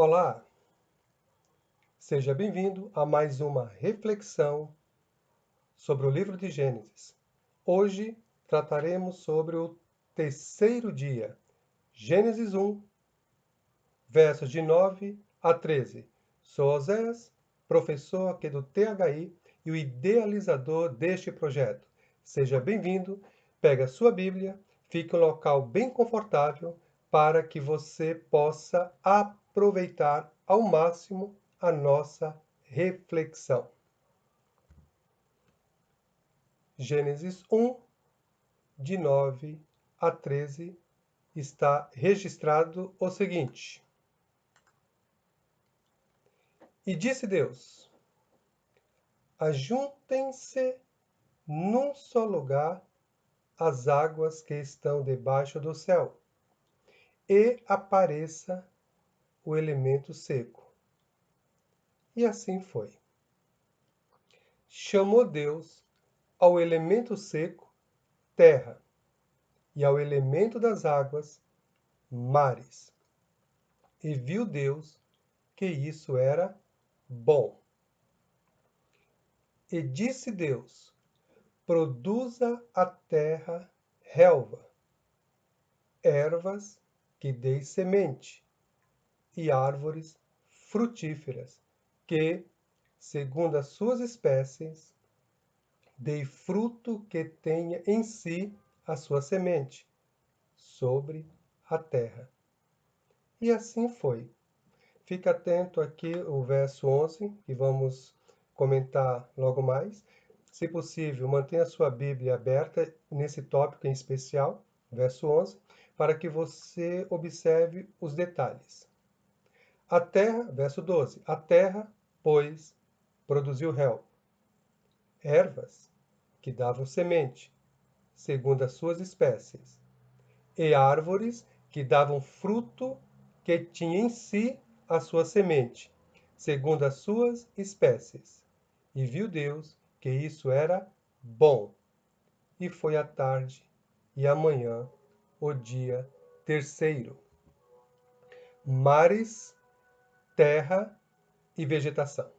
Olá, seja bem-vindo a mais uma reflexão sobre o livro de Gênesis. Hoje trataremos sobre o terceiro dia, Gênesis 1, versos de 9 a 13. Sou Oséias, professor aqui do THI e o idealizador deste projeto. Seja bem-vindo, pega a sua Bíblia, fique em um local bem confortável para que você possa aproveitar ao máximo a nossa reflexão. Gênesis 1, de 9 a 13, está registrado o seguinte: E disse Deus: Ajuntem-se num só lugar as águas que estão debaixo do céu, e apareça o elemento seco. E assim foi. Chamou Deus ao elemento seco terra, e ao elemento das águas mares. E viu Deus que isso era bom. E disse Deus: Produza a terra relva, ervas que deem semente, e árvores frutíferas, que, segundo as suas espécies, dê fruto que tenha em si a sua semente, sobre a terra. E assim foi. Fica atento aqui o verso 11, que vamos comentar logo mais. Se possível, mantenha a sua Bíblia aberta nesse tópico em especial, verso 11, para que você observe os detalhes. A terra, verso 12, a terra, pois, produziu relva, ervas que davam semente, segundo as suas espécies, e árvores que davam fruto que tinha em si a sua semente, segundo as suas espécies. E viu Deus que isso era bom. E foi a tarde e a manhã, o dia terceiro. Mares, terra e vegetação.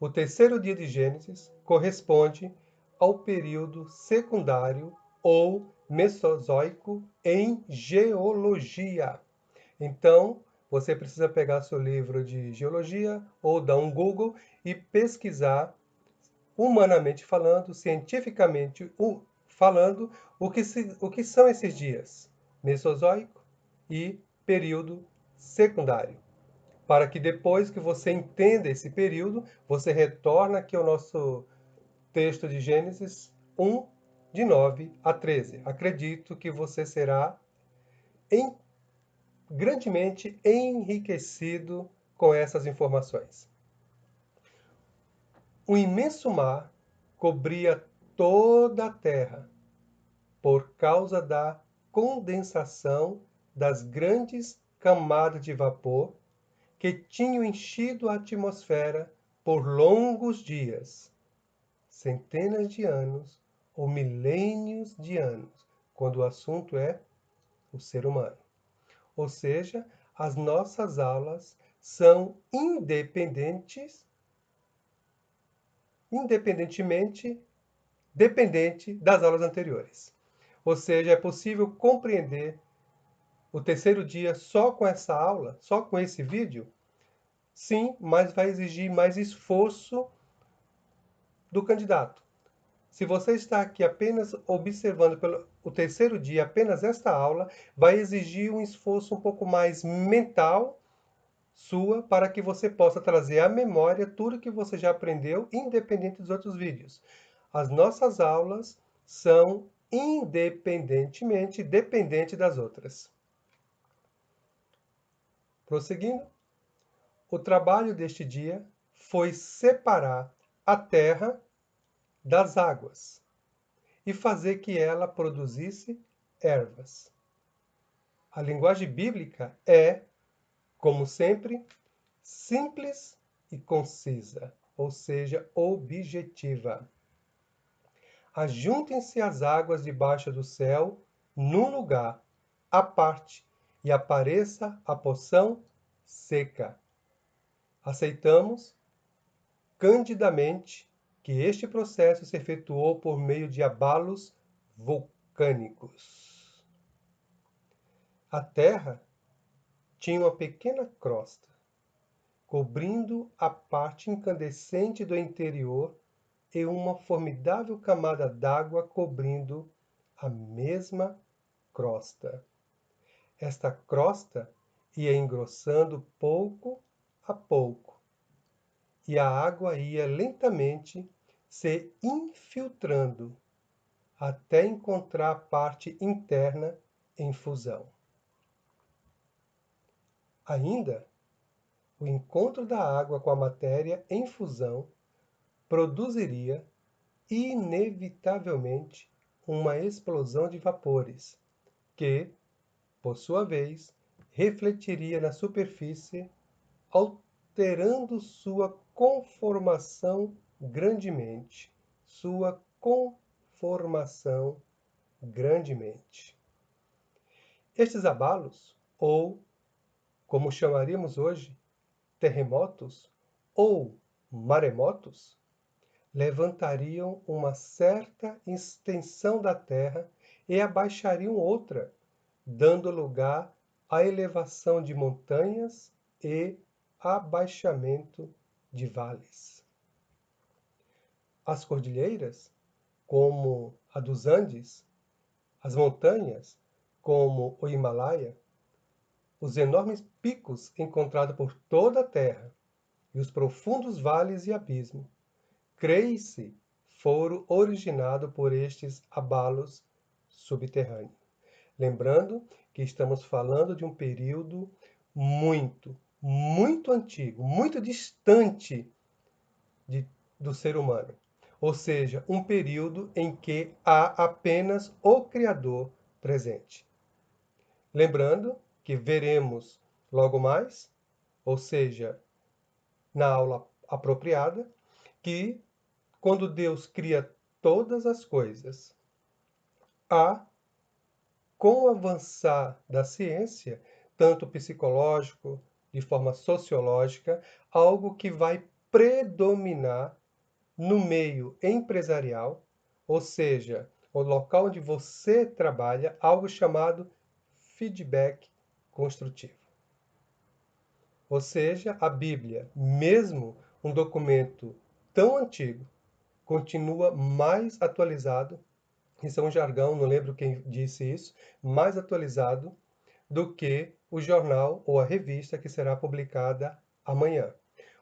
O terceiro dia de Gênesis corresponde ao período secundário ou mesozoico em geologia. Então, você precisa pegar seu livro de geologia ou dar um Google e pesquisar, humanamente falando, cientificamente falando, o que são esses dias, mesozoico e período secundário. Para que depois que você entenda esse período, você retorna aqui ao nosso texto de Gênesis 1, de 9 a 13. Acredito que você será grandemente enriquecido com essas informações. Um imenso mar cobria toda a terra por causa da condensação das grandes camadas de vapor que tinham enchido a atmosfera por longos dias, centenas de anos ou milênios de anos, quando o assunto é o ser humano. Ou seja, as nossas aulas são dependente das aulas anteriores. Ou seja, é possível compreender o terceiro dia só com essa aula, só com esse vídeo? Sim, mas vai exigir mais esforço do candidato. Se você está aqui apenas observando pelo o terceiro dia apenas esta aula, vai exigir um esforço um pouco mais mental sua para que você possa trazer à memória tudo que você já aprendeu, independente dos outros vídeos. As nossas aulas são dependente das outras. Prosseguindo, o trabalho deste dia foi separar a terra das águas e fazer que ela produzisse ervas. A linguagem bíblica é, como sempre, simples e concisa, ou seja, objetiva. Ajuntem-se as águas debaixo do céu num lugar à parte, e apareça a porção seca. Aceitamos candidamente que este processo se efetuou por meio de abalos vulcânicos. A Terra tinha uma pequena crosta, cobrindo a parte incandescente do interior e uma formidável camada d'água cobrindo a mesma crosta. Esta crosta ia engrossando pouco a pouco, e a água ia lentamente se infiltrando até encontrar a parte interna em fusão. Ainda, o encontro da água com a matéria em fusão produziria inevitavelmente uma explosão de vapores, que, por sua vez, refletiria na superfície, alterando sua conformação grandemente. Sua conformação grandemente. Estes abalos, ou, como chamaríamos hoje, terremotos ou maremotos, levantariam uma certa extensão da terra e abaixariam outra, dando lugar à elevação de montanhas e abaixamento de vales. As cordilheiras, como a dos Andes, as montanhas, como o Himalaia, os enormes picos encontrados por toda a terra e os profundos vales e abismos, creio-se, foram originados por estes abalos subterrâneos. Lembrando que estamos falando de um período muito antigo, muito distante do ser humano. Ou seja, um período em que há apenas o Criador presente. Lembrando que veremos logo mais, ou seja, na aula apropriada, que quando Deus cria todas as coisas, há, com o avançar da ciência, tanto psicológico, de forma sociológica, algo que vai predominar no meio empresarial, ou seja, o local onde você trabalha, algo chamado feedback construtivo. Ou seja, a Bíblia, mesmo um documento tão antigo, continua mais atualizado, isso é um jargão, não lembro quem disse isso, mais atualizado do que o jornal ou a revista que será publicada amanhã.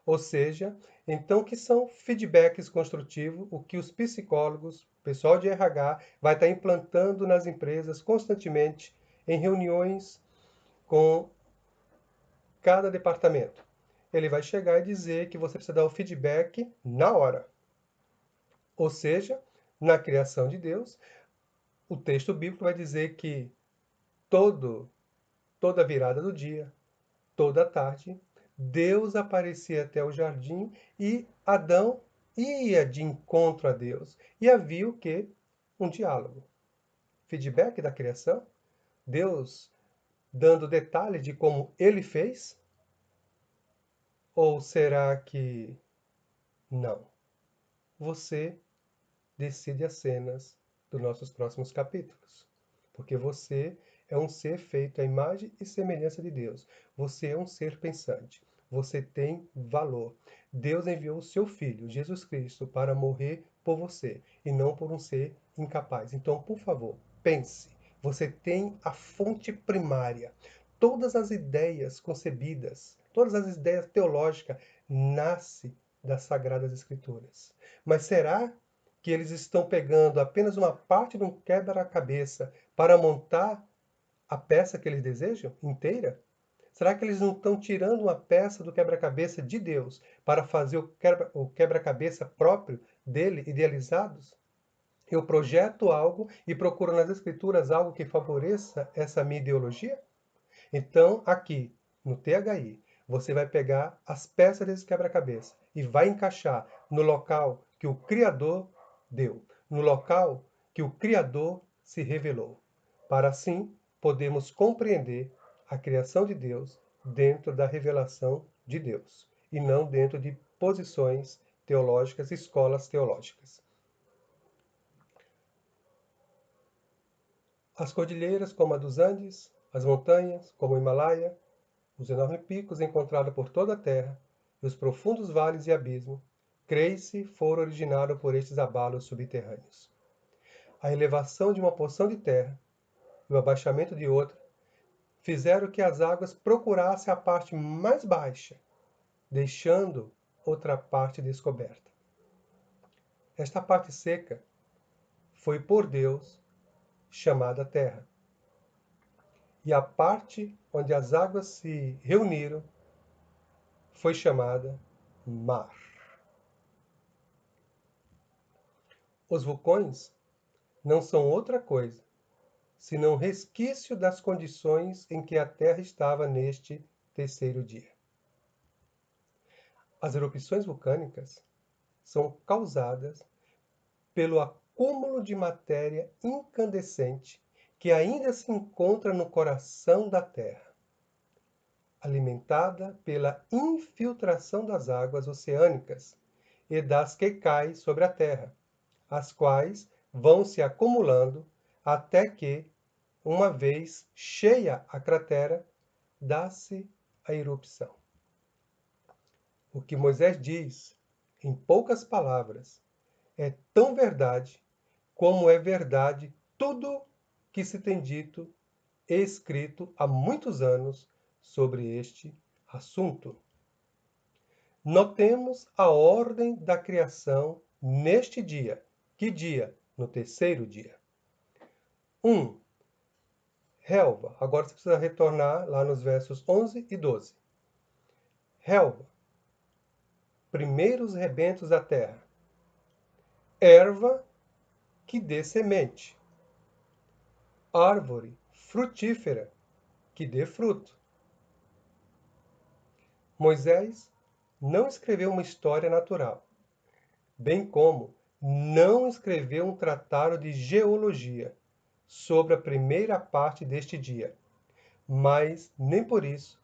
Ou seja, então que são feedbacks construtivos, o que os psicólogos, pessoal de RH, vai estar implantando nas empresas constantemente em reuniões com cada departamento. Ele vai chegar e dizer que você precisa dar o feedback na hora. Ou seja, na criação de Deus, o texto bíblico vai dizer que toda virada do dia, toda tarde, Deus aparecia até o jardim e Adão ia de encontro a Deus. E havia o quê? Um diálogo. Feedback da criação. Deus dando detalhes de como ele fez? Ou será que não? Você decide as cenas dos nossos próximos capítulos. Porque você é um ser feito à imagem e semelhança de Deus. Você é um ser pensante. Você tem valor. Deus enviou o seu Filho, Jesus Cristo, para morrer por você e não por um ser incapaz. Então, por favor, pense. Você tem a fonte primária. Todas as ideias concebidas, todas as ideias teológicas, nascem das Sagradas Escrituras. Mas será que eles estão pegando apenas uma parte de um quebra-cabeça para montar a peça que eles desejam inteira? Será que eles não estão tirando uma peça do quebra-cabeça de Deus para fazer o quebra-cabeça próprio dele, idealizados? Eu projeto algo e procuro nas escrituras algo que favoreça essa minha ideologia? Então, aqui, no THI, você vai pegar as peças desse quebra-cabeça e vai encaixar no local que o Criador deu, no local que o Criador se revelou, para assim podermos compreender a criação de Deus dentro da revelação de Deus, e não dentro de posições teológicas, escolas teológicas. As cordilheiras, como a dos Andes, as montanhas, como o Himalaia, os enormes picos encontrados por toda a terra, e os profundos vales e abismos, crê-se, foram originados por estes abalos subterrâneos. A elevação de uma porção de terra e o abaixamento de outra fizeram que as águas procurassem a parte mais baixa, deixando outra parte descoberta. Esta parte seca foi por Deus chamada terra. E a parte onde as águas se reuniram foi chamada mar. Os vulcões não são outra coisa senão resquício das condições em que a Terra estava neste terceiro dia. As erupções vulcânicas são causadas pelo acúmulo de matéria incandescente que ainda se encontra no coração da Terra, alimentada pela infiltração das águas oceânicas e das que caem sobre a Terra, as quais vão se acumulando até que, uma vez cheia a cratera, dá-se a erupção. O que Moisés diz, em poucas palavras, é tão verdade como é verdade tudo que se tem dito e escrito há muitos anos sobre este assunto. Notemos a ordem da criação neste dia. Que dia? No terceiro dia. 1. Relva. Agora você precisa retornar lá nos versos 11 e 12. Relva. Primeiros rebentos da terra. Erva que dê semente. Árvore frutífera que dê fruto. Moisés não escreveu uma história natural, bem como não escreveu um tratado de geologia sobre a primeira parte deste dia, mas nem por isso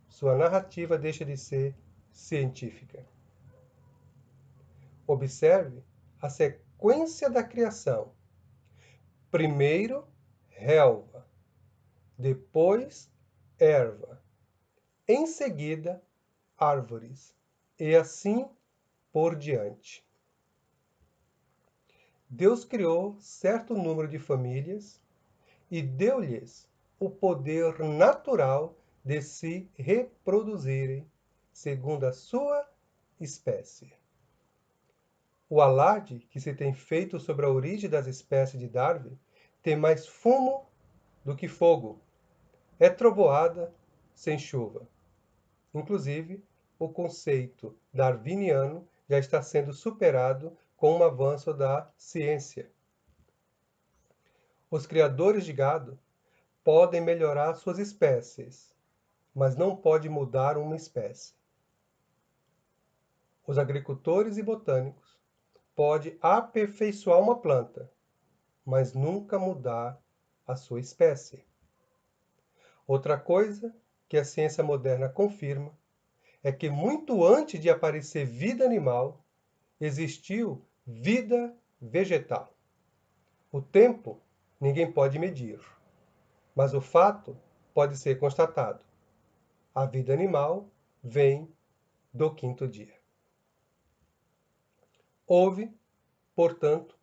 sua narrativa deixa de ser científica. Observe a sequência da criação. Primeiro, relva, depois, erva, em seguida, árvores, e assim por diante. Deus criou certo número de famílias e deu-lhes o poder natural de se reproduzirem segundo a sua espécie. O alarde que se tem feito sobre a origem das espécies de Darwin tem mais fumo do que fogo. É trovoada sem chuva. Inclusive, o conceito darwiniano já está sendo superado com o avanço da ciência. Os criadores de gado podem melhorar suas espécies, mas não podem mudar uma espécie. Os agricultores e botânicos podem aperfeiçoar uma planta, mas nunca mudar a sua espécie. Outra coisa que a ciência moderna confirma é que muito antes de aparecer vida animal, existiu vida vegetal. O tempo ninguém pode medir, mas o fato pode ser constatado. A vida animal vem do quinto dia. Houve, portanto,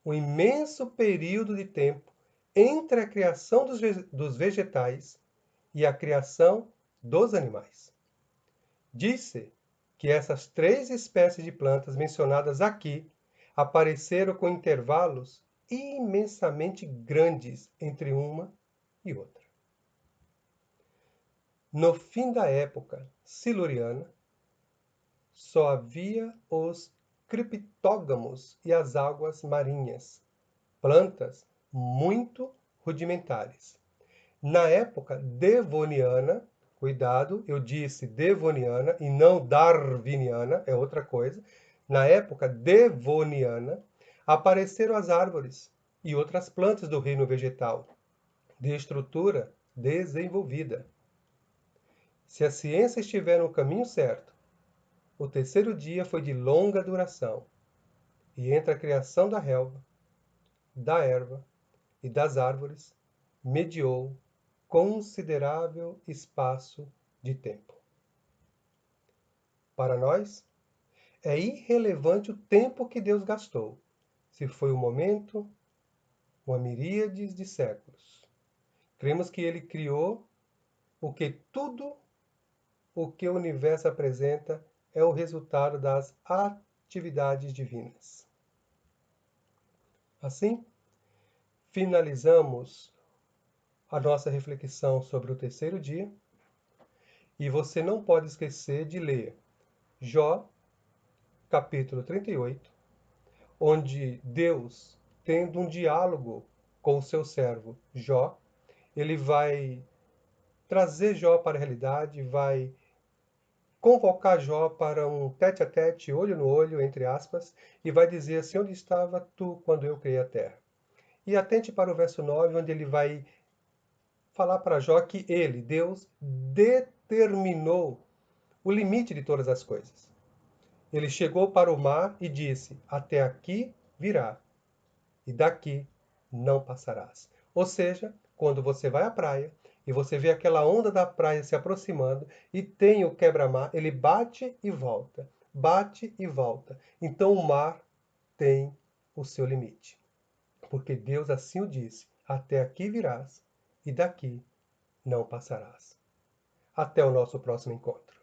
um imenso período de tempo entre a criação dos vegetais e a criação dos animais. Diz-se que essas três espécies de plantas mencionadas aqui apareceram com intervalos imensamente grandes entre uma e outra. No fim da época siluriana, só havia os criptógamos e as águas marinhas, plantas muito rudimentares. Na época devoniana, cuidado, eu disse devoniana e não darwiniana, é outra coisa. Na época devoniana, apareceram as árvores e outras plantas do reino vegetal, de estrutura desenvolvida. Se a ciência estiver no caminho certo, o terceiro dia foi de longa duração, e entre a criação da relva, da erva e das árvores, mediou considerável espaço de tempo. Para nós, é irrelevante o tempo que Deus gastou, se foi um momento, uma miríade de séculos. Cremos que Ele criou porque tudo o que o universo apresenta é o resultado das atividades divinas. Assim, finalizamos a nossa reflexão sobre o terceiro dia, e você não pode esquecer de ler Jó, capítulo 38, onde Deus, tendo um diálogo com o seu servo Jó, ele vai trazer Jó para a realidade, vai convocar Jó para um tete-a-tete, olho no olho, entre aspas, e vai dizer assim: onde estava tu quando eu criei a terra? E atente para o verso 9, onde ele vai falar para Jó que ele, Deus, determinou o limite de todas as coisas. Ele chegou para o mar e disse: até aqui virá, e daqui não passarás. Ou seja, quando você vai à praia e você vê aquela onda da praia se aproximando e tem o quebra-mar, ele bate e volta, bate e volta. Então o mar tem o seu limite, porque Deus assim o disse: até aqui virás e daqui não passarás. Até o nosso próximo encontro.